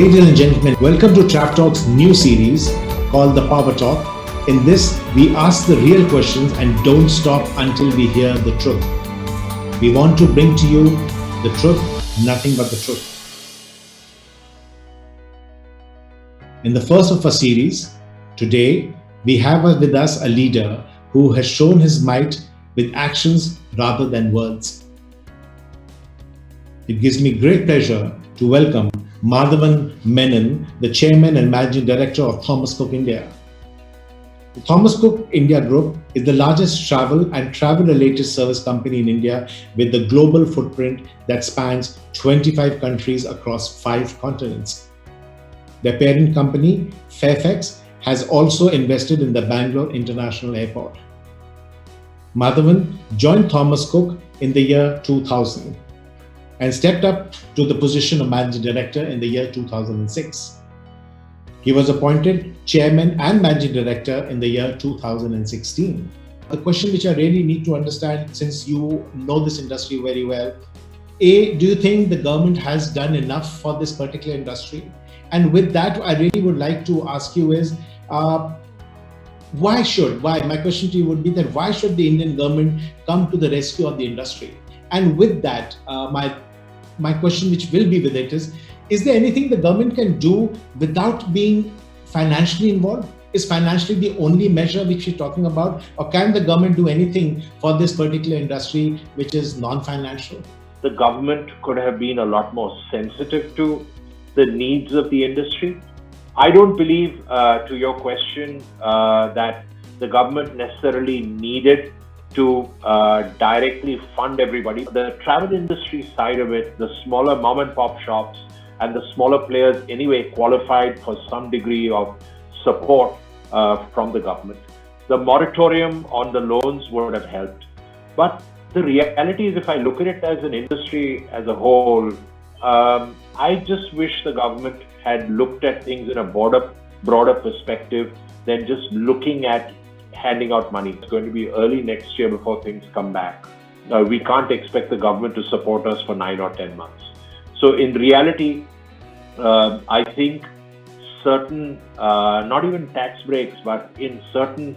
Ladies and gentlemen, welcome to Trav Talk's new series called The Power Talk. In this, we ask the real questions and don't stop until we hear the truth. We want to bring to you the truth, nothing but the truth. In the first of our series, today, we have with us a leader who has shown his might with actions rather than words. It gives me great pleasure to welcome Madhavan Menon, the Chairman and Managing Director of Thomas Cook India. The Thomas Cook India Group is the largest travel and travel-related service company in India with a global footprint that spans 25 countries across 5 continents. Their parent company, Fairfax, has also invested in the Bangalore International Airport. Madhavan joined Thomas Cook in the year 2000 and stepped up to the position of Managing Director in the year 2006. He was appointed Chairman and Managing Director in the year 2016. The question which I really need to understand, since you know this industry very well, A, do you think the government has done enough for this particular industry? And with that, I really would like to ask you is, my question to you would be that why should the Indian government come to the rescue of the industry? And with that, my question which will be with it is there anything the government can do without being financially involved? Is financially the only measure which we're talking about? Or can the government do anything for this particular industry which is non-financial? The government could have been a lot more sensitive to the needs of the industry. I don't believe, to your question, that the government necessarily needed to directly fund everybody. The travel industry side of it, the smaller mom and pop shops and the smaller players anyway qualified for some degree of support from the government. The moratorium on the loans would have helped. But the reality is, if I look at it as an industry as a whole, I just wish the government had looked at things in a broader perspective than just looking at handing out money. It's going to be early next year before things come back. We can't expect the government to support us for 9 or 10 months. So in reality, I think certain, not even tax breaks, but in certain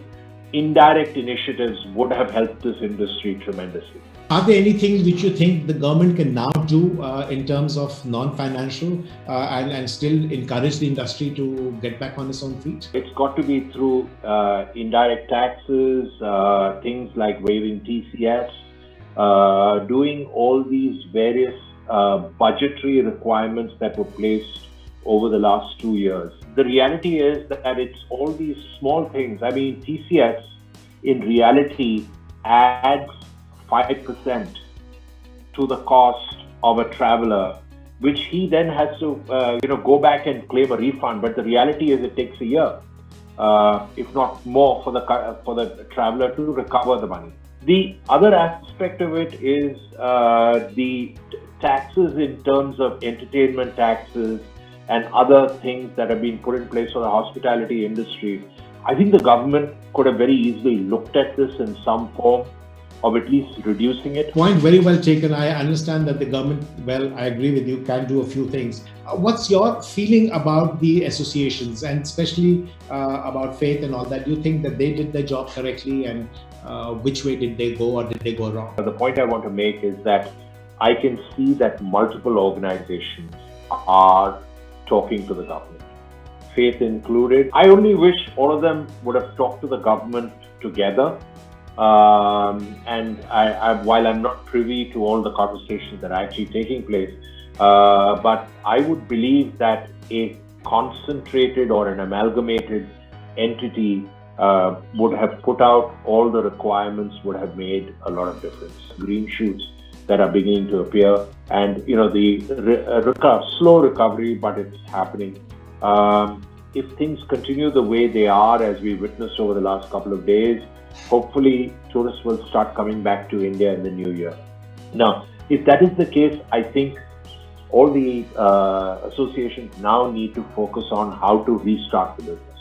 indirect initiatives would have helped this industry tremendously. Are there anything which you think the government can now do in terms of non-financial and still encourage the industry to get back on its own feet? It's got to be through indirect taxes, things like waiving TCS, doing all these various budgetary requirements that were placed over the last 2 years. The reality is that it's all these small things. I mean, TCS in reality adds 5% to the cost of a traveler, which he then has to go back and claim a refund. But the reality is it takes a year, if not more, for the traveler to recover the money. The other aspect of it is the taxes in terms of entertainment taxes and other things that have been put in place for the hospitality industry. I think the government could have very easily looked at this in some form of at least reducing it. Point very well taken. I understand that the government, I agree with you, can do a few things. What's your feeling about the associations and especially about faith and all that? Do you think that they did their job correctly and which way did they go or did they go wrong? The point I want to make is that I can see that multiple organizations are talking to the government, faith included. I only wish all of them would have talked to the government together. And while I'm not privy to all the conversations that are actually taking place, but I would believe that a concentrated or an amalgamated entity would have put out all the requirements, would have made a lot of difference. Green shoots that are beginning to appear, and the slow recovery, but it's happening. If things continue the way they are, as we witnessed over the last couple of days, hopefully tourists will start coming back to India in the new year. Now, if that is the case, I think all the associations now need to focus on how to restart the business.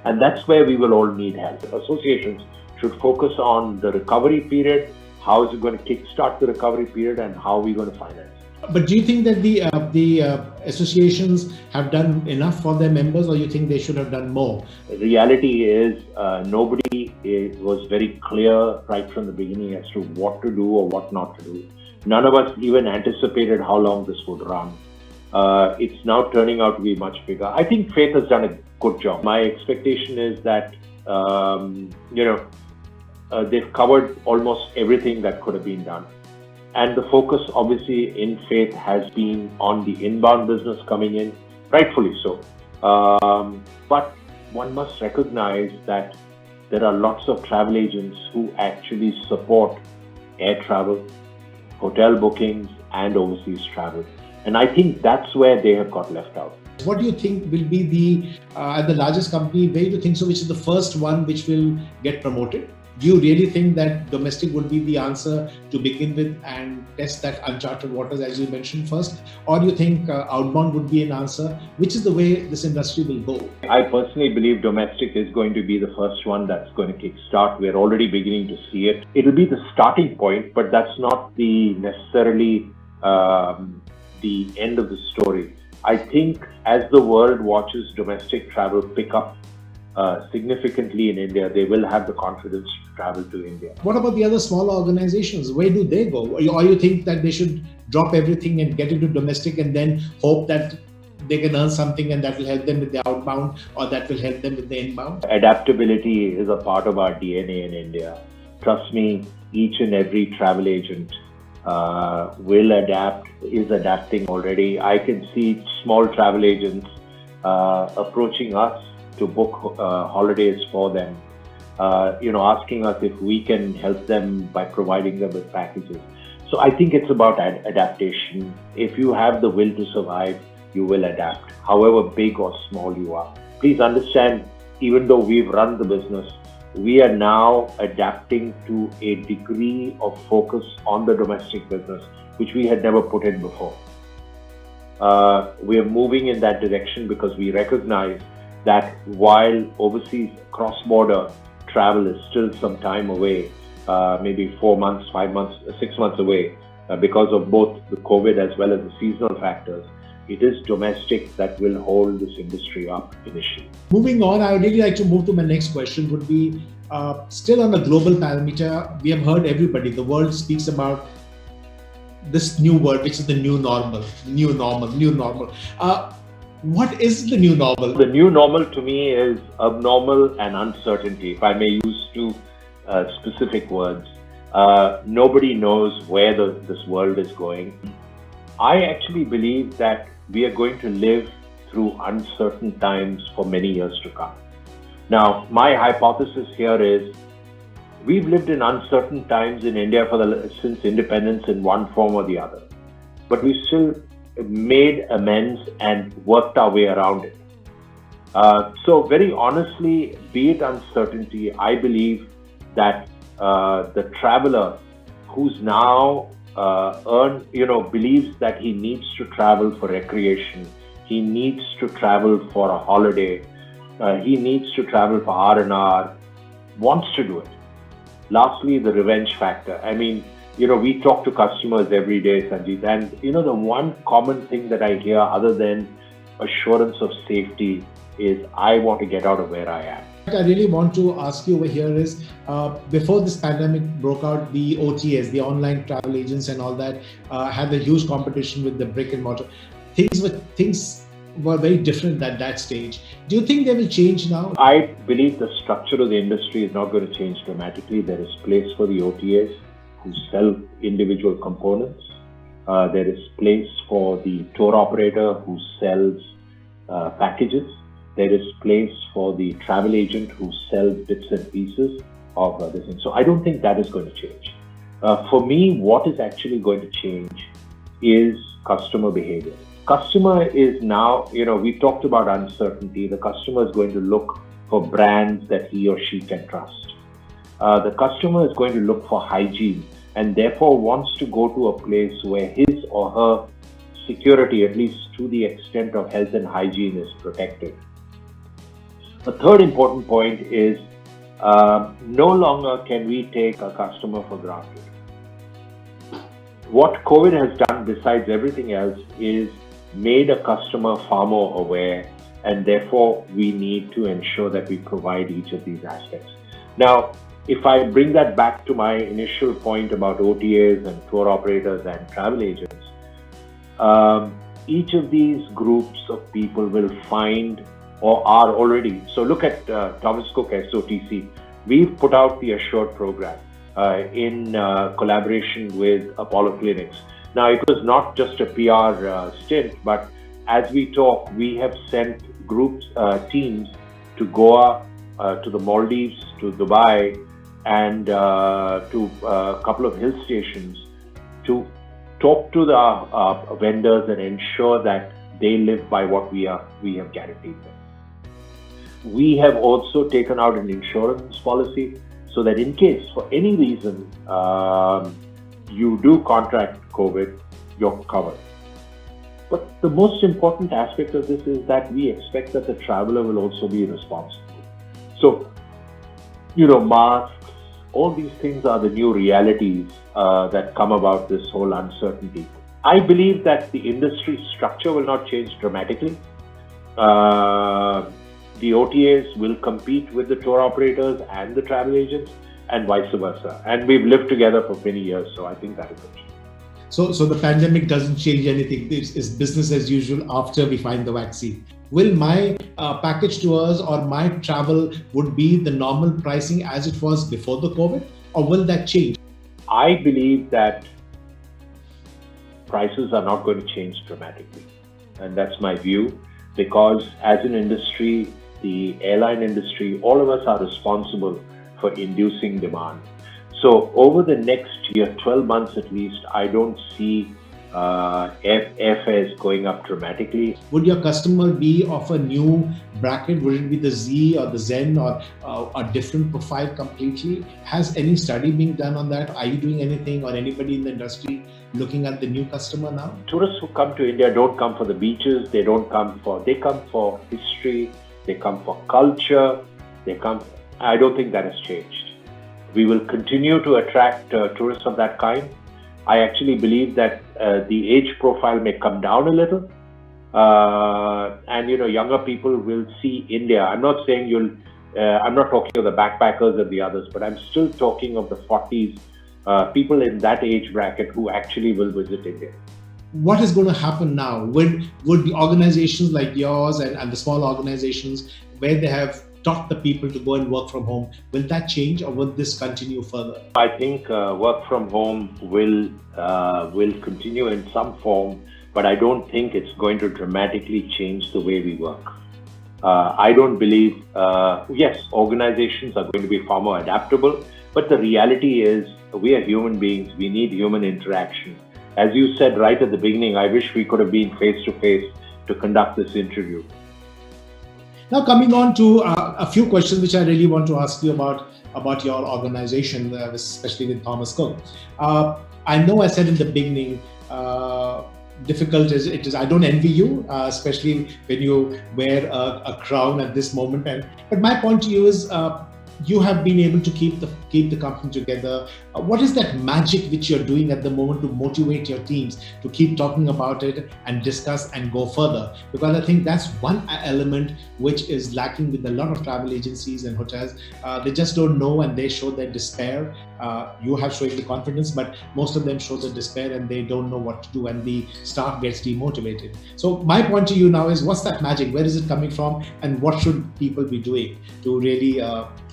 And that's where we will all need help. Associations should focus on the recovery period. How is it going to kickstart the recovery period and how are we going to finance it? But do you think that the associations have done enough for their members, or you think they should have done more? The reality is nobody was very clear right from the beginning as to what to do or what not to do. None of us even anticipated how long this would run. It's now turning out to be much bigger. I think Faith has done a good job. My expectation is that they've covered almost everything that could have been done. And the focus obviously in Faith has been on the inbound business coming in, rightfully so. But one must recognize that there are lots of travel agents who actually support air travel, hotel bookings, and overseas travel. And I think that's where they have got left out. What do you think will be the largest company, where do you think so, which is the first one which will get promoted? Do you really think that domestic would be the answer to begin with and test that uncharted waters, as you mentioned first? Or do you think outbound would be an answer? Which is the way this industry will go? I personally believe domestic is going to be the first one that's going to kickstart. We're already beginning to see it. It'll be the starting point, but that's not the necessarily the end of the story. I think as the world watches domestic travel pick up significantly in India, they will have the confidence to travel to India. What about the other smaller organizations? Where do they go? Or you think that they should drop everything and get into domestic and then hope that they can earn something and that will help them with the outbound, or that will help them with the inbound? Adaptability is a part of our DNA in India. Trust me, each and every travel agent will adapt, is adapting already. I can see small travel agents approaching us to book holidays for them, asking us if we can help them by providing them with packages. So I think it's about adaptation. If you have the will to survive, you will adapt, however big or small you are. Please understand, even though we've run the business, we are now adapting to a degree of focus on the domestic business, which we had never put in before. We are moving in that direction because we recognize that while overseas cross-border travel is still some time away, maybe 4 months, 5 months, 6 months away, because of both the COVID as well as the seasonal factors, it is domestic that will hold this industry up initially. Moving on, I would really like to move to my next question, would be still on the global parameter. We have heard everybody, the world speaks about this new word, which is the new normal. What is the new normal? The new normal to me is abnormal and uncertainty, if I may use two specific words. Nobody knows where this world is going. I actually believe that we are going to live through uncertain times for many years to come. Now, my hypothesis here is we've lived in uncertain times in India since independence in one form or the other, but we still made amends and worked our way around it. So very honestly, be it uncertainty, I believe that the traveler who's now believes that he needs to travel for recreation, he needs to travel for a holiday, he needs to travel for R&R, wants to do it. Lastly, the revenge factor. I mean, we talk to customers every day, Sanjeev, and the one common thing that I hear other than assurance of safety is, I want to get out of where I am. What I really want to ask you over here is, before this pandemic broke out, the OTAs, the online travel agents and all that, had a huge competition with the brick and mortar. Things were very different at that stage. Do you think they will change now? I believe the structure of the industry is not going to change dramatically. There is place for the OTAs who sell individual components. There is place for the tour operator who sells packages. There is place for the travel agent who sells bits and pieces of this thing. So I don't think that is going to change. For me, what is actually going to change is customer behavior. Customer is now, we talked about uncertainty. The customer is going to look for brands that he or she can trust. The customer is going to look for hygiene and therefore wants to go to a place where his or her security, at least to the extent of health and hygiene, is protected. The third important point is no longer can we take a customer for granted. What COVID has done, besides everything else, is made a customer far more aware, and therefore we need to ensure that we provide each of these aspects. Now, if I bring that back to my initial point about OTAs and tour operators and travel agents, each of these groups of people will find or are already. So look at Thomas Cook SOTC. We've put out the Assured program in collaboration with Apollo Clinics. Now, it was not just a PR stint, but as we talk, we have sent groups, teams to Goa, to the Maldives, to Dubai, and to a couple of hill stations to talk to the vendors and ensure that they live by what we have guaranteed them. We have also taken out an insurance policy so that in case, for any reason, you do contract COVID, you're covered. But the most important aspect of this is that we expect that the traveler will also be responsible. So, masks, all these things are the new realities that come about this whole uncertainty. I believe that the industry structure will not change dramatically. The OTAs will compete with the tour operators and the travel agents, and vice versa. And we've lived together for many years, so I think that is it. So the pandemic doesn't change anything. It's business as usual after we find the vaccine. Will my package tours or my travel would be the normal pricing as it was before the COVID, or will that change? I believe that prices are not going to change dramatically. And that's my view, because as an industry, the airline industry, all of us are responsible for inducing demand. So over the next year, 12 months at least, I don't see airfares going up dramatically. Would your customer be of a new bracket? Would it be the Z or the Zen or a different profile completely? Has any study being done on that? Are you doing anything, or anybody in the industry looking at the new customer now? Tourists who come to India don't come for the beaches. They come for history. They come for culture. I don't think that has changed. We will continue to attract tourists of that kind. I actually believe that the age profile may come down a little, and younger people will see India. I'm not saying I'm not talking of the backpackers and the others, but I'm still talking of the 40s, people in that age bracket who actually will visit India. What is going to happen now? Would the organizations like yours and the small organizations where they have taught the people to go and work from home, will that change, or will this continue further? I think work from home will continue in some form, but I don't think it's going to dramatically change the way we work. I don't believe, yes, organizations are going to be far more adaptable, but the reality is we are human beings. We need human interaction. As you said right at the beginning, I wish we could have been face to face to conduct this interview. Now, coming on to a few questions which I really want to ask you about your organization, especially with Thomas Cook. I know I said in the beginning, difficult as it is. I don't envy you, especially when you wear a crown at this moment. But my point to you is, you have been able to keep the company together. What is that magic which you're doing at the moment to motivate your teams to keep talking about it and discuss and go further? Because I think that's one element which is lacking with a lot of travel agencies and hotels. They just don't know, and they show their despair. You have shown the confidence, but most of them show the despair and they don't know what to do, and the staff gets demotivated. So my point to you now is, what's that magic? Where is it coming from, and what should people be doing to really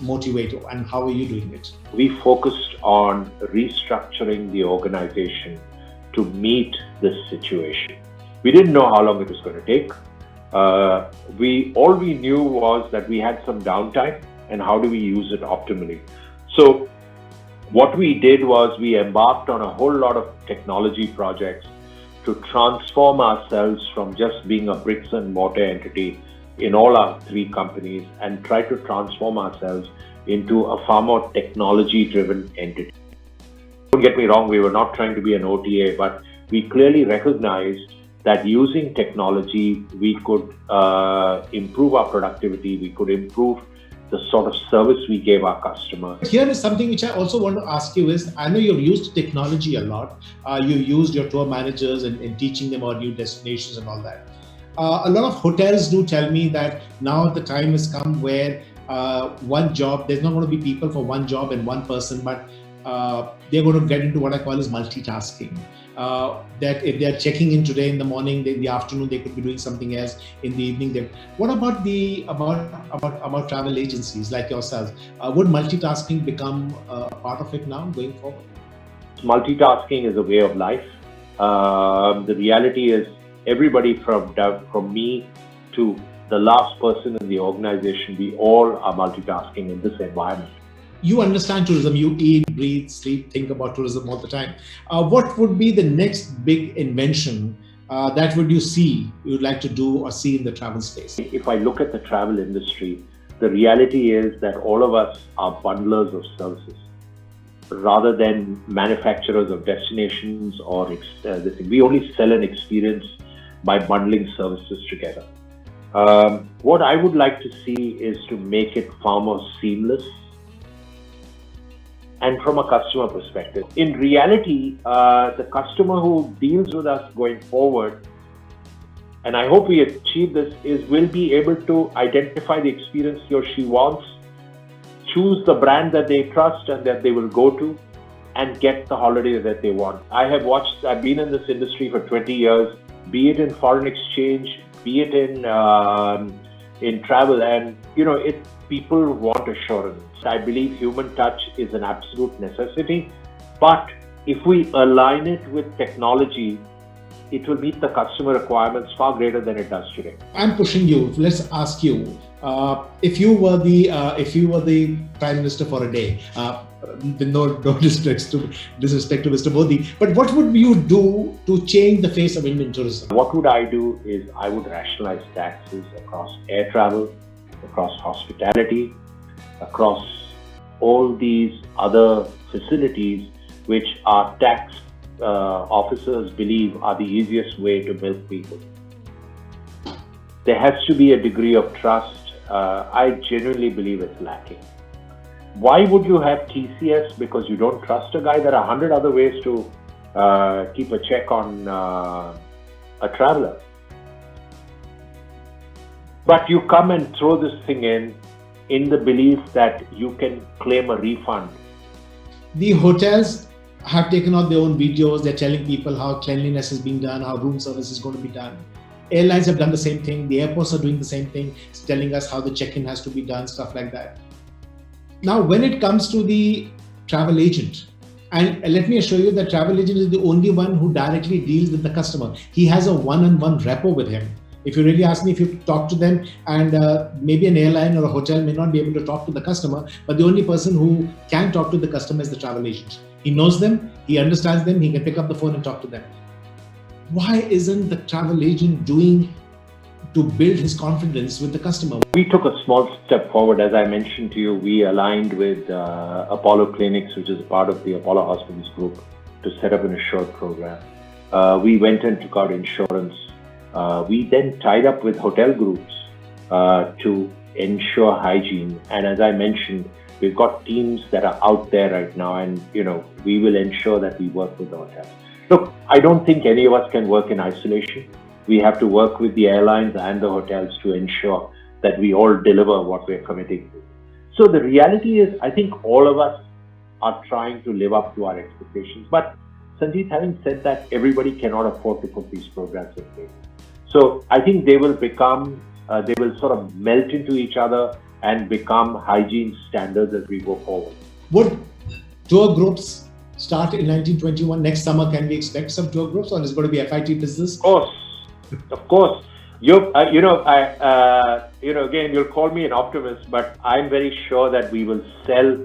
motivate, and how are you doing it? We focused on restructuring the organization to meet this situation. We didn't know how long it was going to take. All we knew was that we had some downtime, and how do we use it optimally. So what we did was we embarked on a whole lot of technology projects to transform ourselves from just being a bricks and mortar entity in all our three companies, and try to transform ourselves into a far more technology-driven entity. Don't get me wrong, we were not trying to be an OTA, but we clearly recognized that using technology, we could improve our productivity, we could improve the sort of service we gave our customer. Here is something which I also want to ask you is, I know you've used technology a lot. You used your tour managers in teaching them about new destinations and all that. A lot of hotels do tell me that now the time has come where one job, there's not going to be people for one job and one person, but they're going to get into what I call as multitasking. That if they're checking in today in the morning, in the afternoon they could be doing something else, in the evening. What about about travel agencies like yourselves? Would multitasking become a part of it now going forward? Multitasking is a way of life. The reality is everybody from me to the last person in the organization, we all are multitasking in this environment. You understand tourism, you eat, breathe, sleep, think about tourism all the time. What would be the next big invention that you'd like to do or see in the travel space? If I look at the travel industry, the reality is that all of us are bundlers of services rather than manufacturers of destinations or this thing. We only sell an experience by bundling services together. What I would like to see is to make it far more seamless. And from a customer perspective, in reality, the customer who deals with us going forward, and I hope we achieve this, will be able to identify the experience he or she wants, choose the brand that they trust and that they will go to, and get the holiday that they want. I've been in this industry for 20 years, be it in foreign exchange, be it in travel, and people want assurance. I believe human touch is an absolute necessity, but if we align it with technology, it will meet the customer requirements far greater than it does today. I'm pushing you. Let's ask you, if you were the Prime Minister for a day, no disrespect to Mr. Modi, but what would you do to change the face of Indian tourism? What would I do is I would rationalize taxes across air travel, across hospitality, across all these other facilities which our tax officers believe are the easiest way to milk people. There has to be a degree of trust. I genuinely believe it's lacking. Why would you have TCS? Because you don't trust a guy. There are 100 other ways to keep a check on a traveler. But you come and throw this thing in the belief that you can claim a refund. The hotels have taken out their own videos. They're telling people how cleanliness is being done, how room service is going to be done. Airlines have done the same thing. The airports are doing the same thing, telling us how the check-in has to be done, stuff like that. Now, when it comes to the travel agent, and let me assure you that travel agent is the only one who directly deals with the customer. He has a one-on-one rapport with him. If you really ask me, if you talk to them, and maybe an airline or a hotel may not be able to talk to the customer, but the only person who can talk to the customer is the travel agent. He knows them, he understands them, he can pick up the phone and talk to them. Why isn't the travel agent doing to build his confidence with the customer? We took a small step forward. As I mentioned to you, we aligned with Apollo Clinics, which is a part of the Apollo Hospitals group, to set up an assured program. We went and took out insurance. We then tied up with hotel groups to ensure hygiene. And as I mentioned, we've got teams that are out there right now, and we will ensure that we work with the hotels. Look, I don't think any of us can work in isolation. We have to work with the airlines and the hotels to ensure that we all deliver what we're committing to. So the reality is, I think all of us are trying to live up to our expectations. But Sanjeet, having said that, everybody cannot afford to put these programs in place. So I think they will sort of melt into each other and become hygiene standards as we go forward. Would tour groups start in 1921? Next summer, can we expect some tour groups, or is it going to be FIT business? Of course. Again, you'll call me an optimist, but I'm very sure that we will sell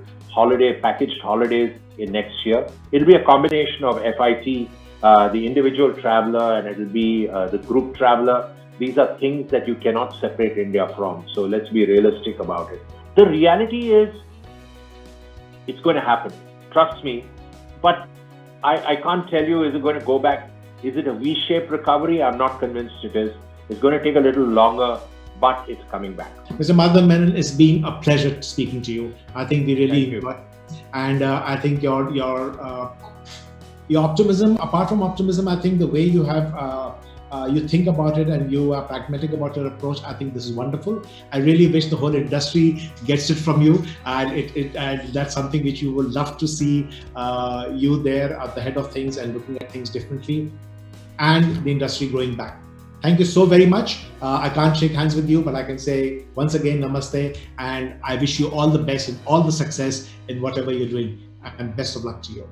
packaged holidays in next year. It'll be a combination of FIT, the individual traveler, and it'll be the group traveler. These are things that you cannot separate India from. So let's be realistic about it. The reality is, it's going to happen. Trust me. But I can't tell you, is it going to go back? Is it a V-shaped recovery? I'm not convinced it is. It's going to take a little longer, but it's coming back. Mr. Madhavan Menon, it's been a pleasure speaking to you. I think we really Thank you. enjoyed, and I think your optimism. Apart from optimism, I think the way you have you think about it and you are pragmatic about your approach. I think this is wonderful. I really wish the whole industry gets it from you, and and that's something which you will love to see you there at the head of things and looking at things differently, and the industry growing back. Thank you so very much. I can't shake hands with you, but I can say once again, namaste, and I wish you all the best and all the success in whatever you're doing, and best of luck to you.